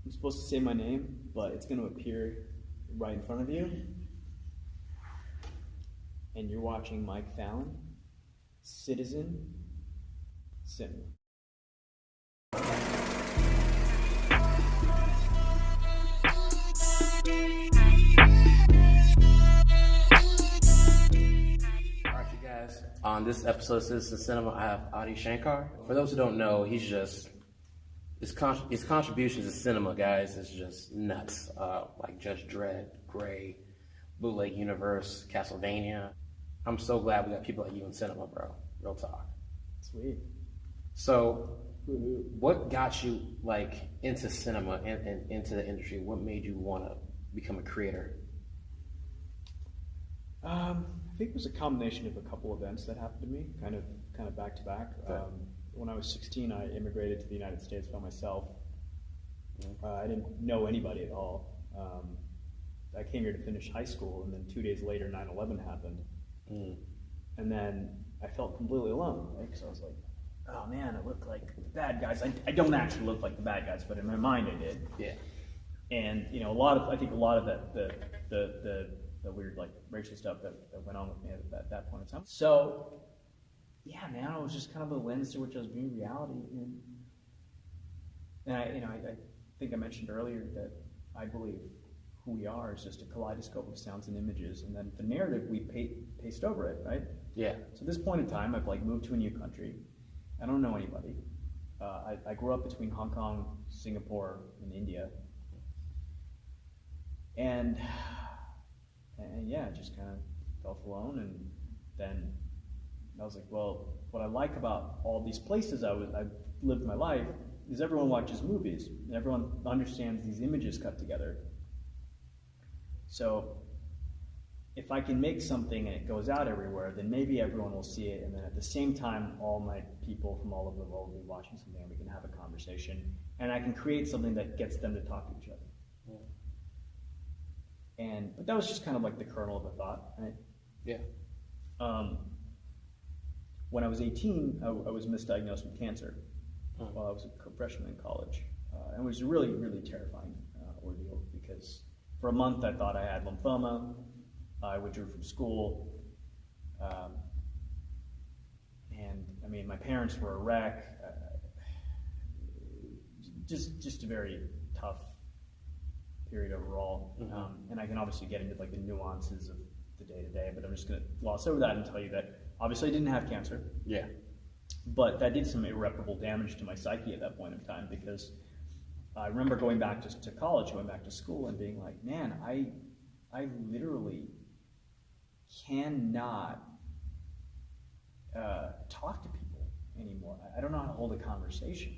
I'm supposed to say my name, but it's going to appear right in front of you. And you're watching Mike Fallon, Citizen Cinema. Alright, you guys. On this episode of Citizen Cinema, I have Adi Shankar. For those who don't know, he's just his contributions to cinema, guys, is just nuts. Like Judge Dredd, Grey, Bootleg Universe, Castlevania. I'm so glad we got people like you in cinema, bro. Real talk. Sweet. So, what got you like into cinema and into the industry? What made you want to become a creator? I think it was a combination of a couple events that happened to me, kind of back to back. When I was 16, I immigrated to the United States by myself. I didn't know anybody at all. I came here to finish high school, and then 2 days later, 9/11 happened. And then I felt completely alone, right? Because I was like, oh man, I look like the bad guys. I don't actually look like the bad guys, but in my mind I did. Yeah. And you know, a lot of that the weird like racial stuff that went on with me at that point in time. So yeah, man, it was just kind of the lens through which I was viewing reality. And I think I mentioned earlier that I believe who we are is just a kaleidoscope of sounds and images, and then the narrative we paste over it, right? Yeah. So at this point in time, I've like moved to a new country. I don't know anybody. I grew up between Hong Kong, Singapore, and India, and yeah, just kind of felt alone. And then I was like, well, what I like about all these places I've lived my life is everyone watches movies, and everyone understands these images cut together. So if I can make something and it goes out everywhere, then maybe everyone will see it, and then at the same time, all my people from all over the world will be watching something, and we can have a conversation, and I can create something that gets them to talk to each other. Yeah. But that was just kind of like the kernel of a thought, right? Yeah. When I was 18, I was misdiagnosed with cancer while I was a freshman in college. And it was a really, really terrifying ordeal because for a month I thought I had lymphoma. I withdrew from school. And I mean, my parents were a wreck. Just a very tough period overall. And I can obviously get into like the nuances of the day-to-day, but I'm just going to gloss over that and tell you that obviously I didn't have cancer. Yeah. But that did some irreparable damage to my psyche at that point in time, because I remember going back to college, going back to school, and being like, man, I literally cannot talk to people anymore. I don't know how to hold a conversation.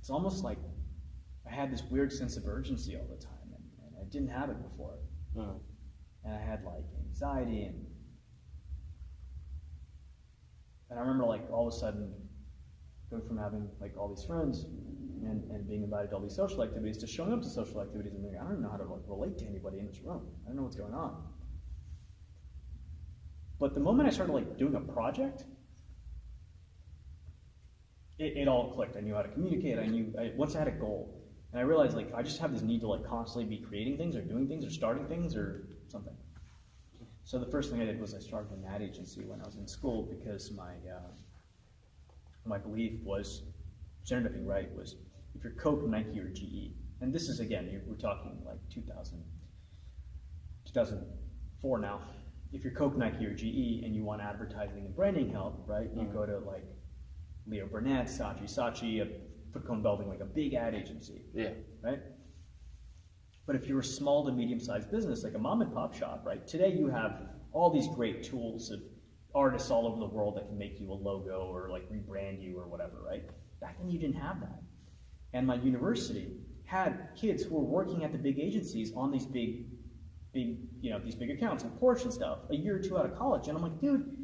It's almost like I had this weird sense of urgency all the time, and I didn't have it before. And I had like anxiety, and I remember like all of a sudden going from having like all these friends and being invited to all these social activities to showing up to social activities and being like, I don't know how to like relate to anybody in this room. I don't know what's going on. But the moment I started like doing a project, it all clicked. I knew how to communicate. Once I had a goal, and I realized like I just have this need to like constantly be creating things or doing things or starting things or something. So the first thing I did was I started an ad agency when I was in school, because my belief was, which ended up being right, was if you're Coke, Nike, or GE, and this is again, we're talking like 2004 now. If you're Coke, Nike, or GE, and you want advertising and branding help, right? You go to like Leo Burnett, Saatchi, a Foot Cone Building, like a big ad agency. Yeah. Right? But if you're a small to medium-sized business, like a mom and pop shop, right? Today you have all these great tools of artists all over the world that can make you a logo or like rebrand you or whatever, right? Back then you didn't have that. And my university had kids who were working at the big agencies on these big, these big accounts and Porsche and stuff a year or two out of college. And I'm like, dude,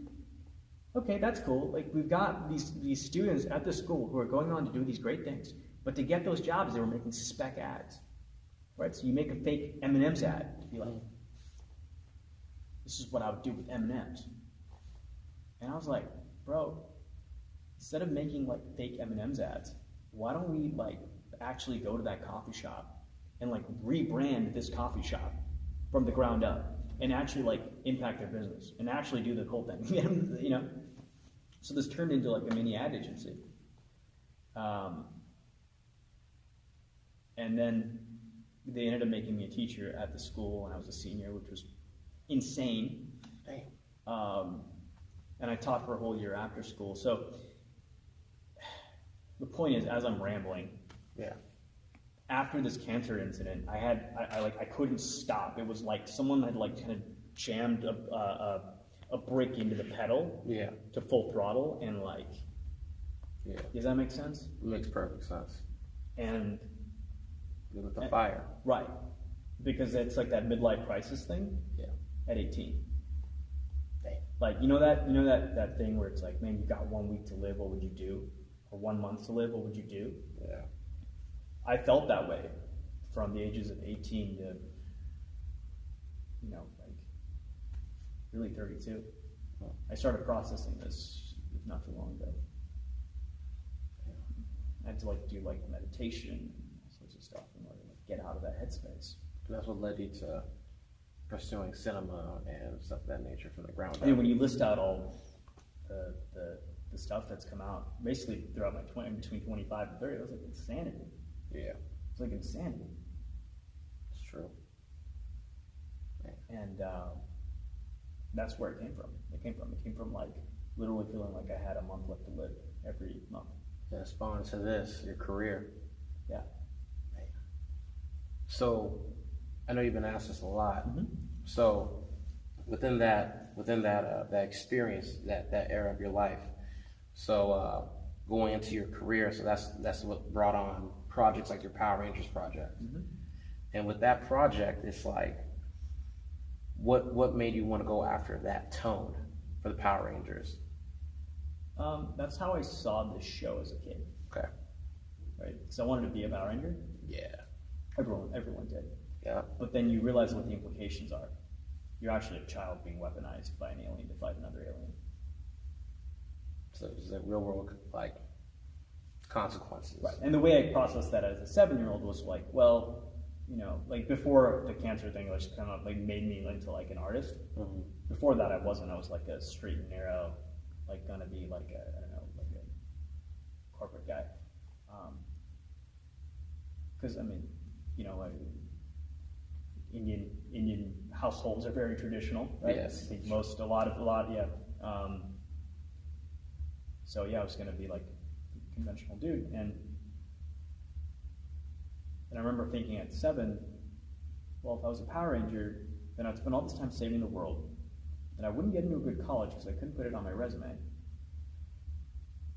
okay, that's cool. Like we've got these students at this school who are going on to do these great things. But to get those jobs, they were making spec ads. Right, so you make a fake M&M's ad to be like, this is what I would do with M&M's. And I was like, bro, instead of making like fake M&M's ads, why don't we like actually go to that coffee shop and like rebrand this coffee shop from the ground up and actually like impact their business and actually do the whole thing. You know? So this turned into like a mini ad agency. And then they ended up making me a teacher at the school, and I was a senior, which was insane. And I taught for a whole year after school. So the point is, as I'm rambling, after this cancer incident, I couldn't stop. It was like someone had like kind of jammed a brick into the pedal to full throttle, and like, does that make sense? It makes perfect sense. And with the fire, right? Because it's like that midlife crisis thing. At 18. Like, you know that thing where it's like, man, you got 1 week to live, what would you do? Or 1 month to live, what would you do? Yeah. I felt that way from the ages of 18 to, you know, like really 32. I started processing this not too long ago. I had to like do like meditation and all sorts of stuff in order to like get out of that headspace. That's what led you to pursuing cinema and stuff of that nature from the ground up. I mean, when you list out all the stuff that's come out, basically throughout my between 25 and 30, it was like insanity. Yeah. It's like insanity. It's true. And that's where it came from. It came from like literally feeling like I had a month left to live every month. That spawned to this, your career. Yeah. So, I know you've been asked this a lot. Mm-hmm. So, within that experience, that era of your life, so going into your career, so that's what brought on projects like your Power Rangers project. Mm-hmm. And with that project, it's like, what made you want to go after that tone for the Power Rangers? That's how I saw this show as a kid. Okay. Right? Because I wanted to be a Power Ranger. Yeah. Everyone did. Yeah. But then you realize what the implications are. You're actually a child being weaponized by an alien to fight another alien. So it's like real world like consequences. Right. And the way I processed that as a 7-year-old was like, well, you know, like before the cancer thing was kind of like made me into like an artist. Mm-hmm. Before that I wasn't. I was like a straight and narrow, like gonna be like a, I don't know, like a corporate guy. Because I mean, you know, Indian households are very traditional, right? Yes. I think a lot, yeah. So yeah, I was gonna be like a conventional dude, and I remember thinking at 7, well, if I was a Power Ranger, then I'd spend all this time saving the world, and I wouldn't get into a good college because I couldn't put it on my resume.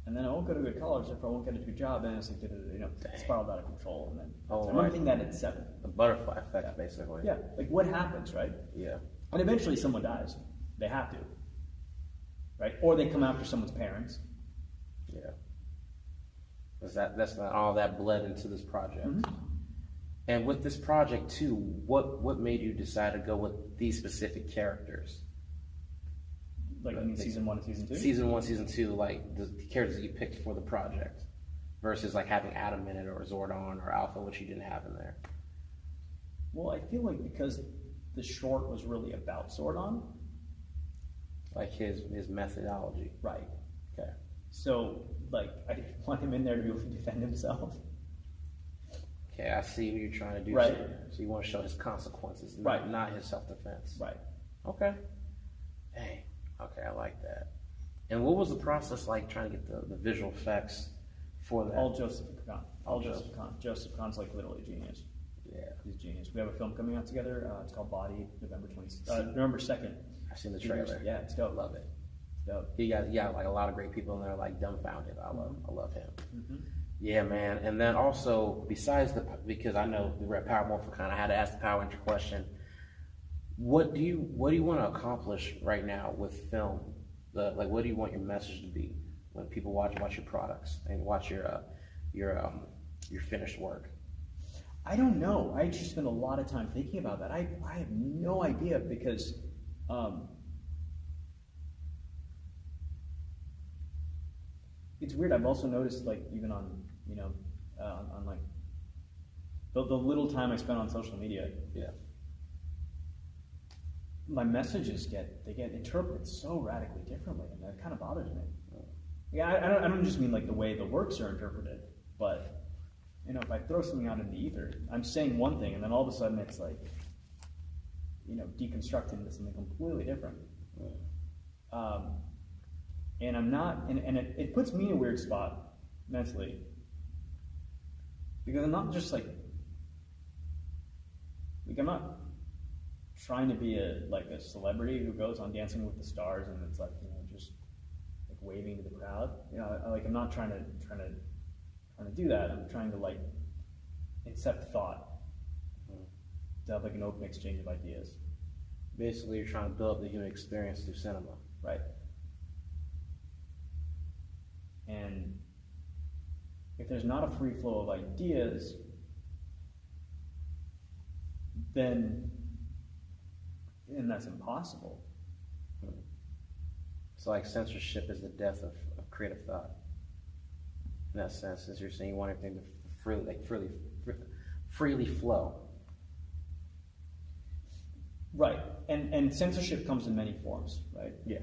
And then I won't go to a good college, therefore I won't get a good job, and it's like, you know, spiraled out of control. And then I remember thinking that at 7. The butterfly effect, basically. Yeah, like what happens, right? Yeah. And eventually someone dies. They have to. Right? Or they come after someone's parents. Yeah. That's not all that bled into this project. Mm-hmm. And with this project too, what made you decide to go with these specific characters? Like in season 1 and season 2? Season 1, season 2, like the characters that you picked for the project, versus like having Adam in it or Zordon or Alpha, which you didn't have in there. Well, I feel like because the short was really about Zordon. Like his methodology. Right. Okay. So, like, I didn't want him in there to be able to defend himself. Okay, I see what you're trying to do. Right. So you want to show his consequences, right, not his self-defense. Right. Okay. Hey. Okay, I like that. And what was the process like trying to get the visual effects for that? All Joseph Kahn. All Joseph Kahn. Joseph Kahn's like literally a genius. Yeah. He's a genius. We have a film coming out together. It's called Bodied, November 2nd. I've seen the trailer. Yeah, it's dope. Love it. It's dope. He got like a lot of great people in there, like dumbfounded. I love him. Mm-hmm. Yeah, man. And then also, besides because I know we were at Power Morphicon, I had to ask the Power Ranger question. What do you want to accomplish right now with film? What do you want your message to be when people watch your products and watch your finished work? I don't know. I just spend a lot of time thinking about that. I have no idea because it's weird. I've also noticed, like, even on on like the little time I spend on social media, my messages get interpreted so radically differently, and that kind of bothers me. Yeah, I don't just mean like the way the works are interpreted, but if I throw something out in the ether, I'm saying one thing, and then all of a sudden it's like, deconstructed into something completely different. And I'm not, and it puts me in a weird spot mentally, because I'm not just like I'm not trying to be a celebrity who goes on Dancing with the Stars and it's like, just like waving to the crowd. I'm not trying to do that. I'm trying to like incept thought, to have like an open exchange of ideas. Basically, you're trying to build the human experience through cinema. Right. And if there's not a free flow of ideas, then that's impossible. So like censorship is the death of creative thought. In that sense, since you're saying you want everything to freely flow. Right. And censorship comes in many forms, right? Yeah.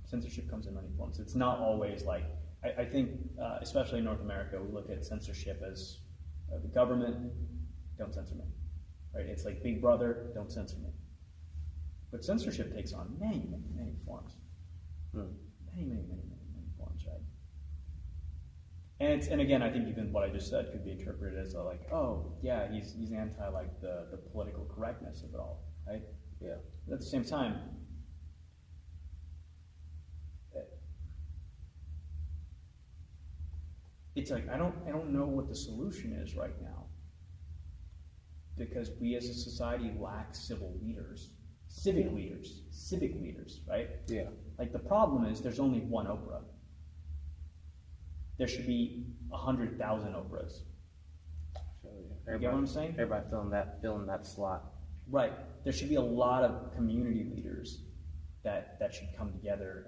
Censorship comes in many forms. It's not always like, I think, especially in North America, we look at censorship as the government, don't censor me, right? It's like Big Brother, don't censor me. But censorship takes on many, many, many forms. Many, many, many, many, many forms, right? And again, I think even what I just said could be interpreted as like, oh, yeah, he's anti like the political correctness of it all, right? Yeah. But at the same time, it's like I don't know what the solution is right now, because we as a society lack civic leaders, right? Yeah. Like the problem is there's only one Oprah. There should be 100,000 Oprahs. You get what I'm saying? Everybody filling that slot. Right. There should be a lot of community leaders that should come together,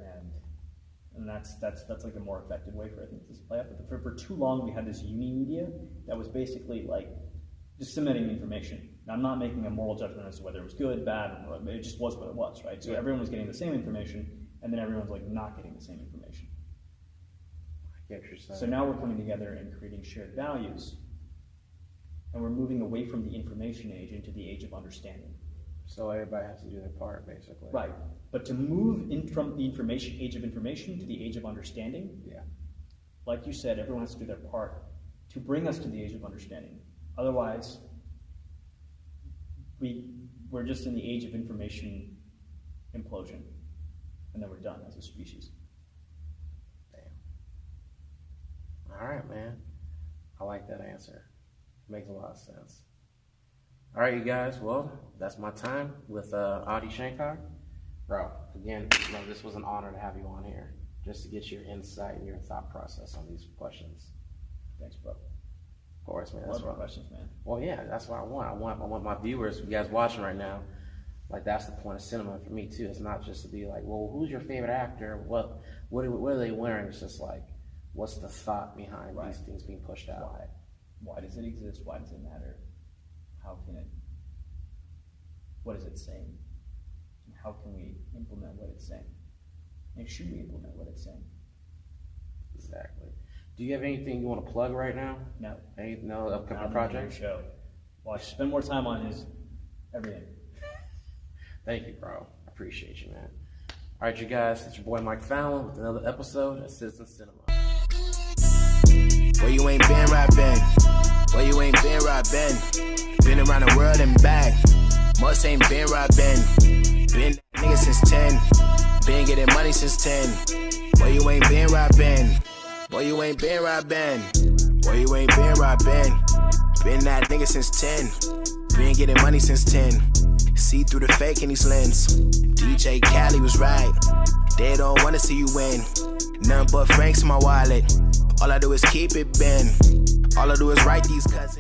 and that's like a more effective way for I think this to play out. But for too long we had this uni media that was basically like disseminating information. Now, I'm not making a moral judgment as to whether it was good, bad, or it just was what it was, right? So everyone was getting the same information, and then everyone's like not getting the same information. I get what you're saying. So now we're coming together and creating shared values, and we're moving away from the information age into the age of understanding. So everybody has to do their part, basically. Right. But to move in from the age of information to the age of understanding, like you said, everyone has to do their part to bring us to the age of understanding. Otherwise, we're just in the age of information implosion, and then we're done as a species. Damn. All right, man. I like that answer. Makes a lot of sense. All right, you guys. Well, that's my time with Adi Shankar. Bro, again, this was an honor to have you on here, just to get your insight and your thought process on these questions. Thanks, bro. Of course, man. That's what questions, man. Well, yeah, that's what I want. I want my viewers, you guys watching right now, like that's the point of cinema for me too. It's not just to be like, well, who's your favorite actor? What are they wearing? It's just like, what's the thought behind these things being pushed out? Why does it exist? Why does it matter? What is it saying? And how can we implement what it's saying? And should we implement what it's saying? Exactly. Do you have anything you want to plug right now? No. No upcoming projects? Show. Well, I should spend more time on his everything. Thank you, bro. I appreciate you, man. All right, you guys, it's your boy Mike Fallon with another episode of Citizen Cinema. Where you ain't been, right been? Where you ain't been, right been? Been around the world and back. Must ain't been, right been? Been that nigga since 10. Been getting money since 10. Where you ain't been, right been? Where you ain't been, right been? Where you ain't been, right been? Been that nigga since 10. Been getting money since 10. See through the fake in these lens. DJ Khaled was right. They don't wanna see you win. None but Franks in my wallet. All I do is keep it bent. All I do is write these cuts.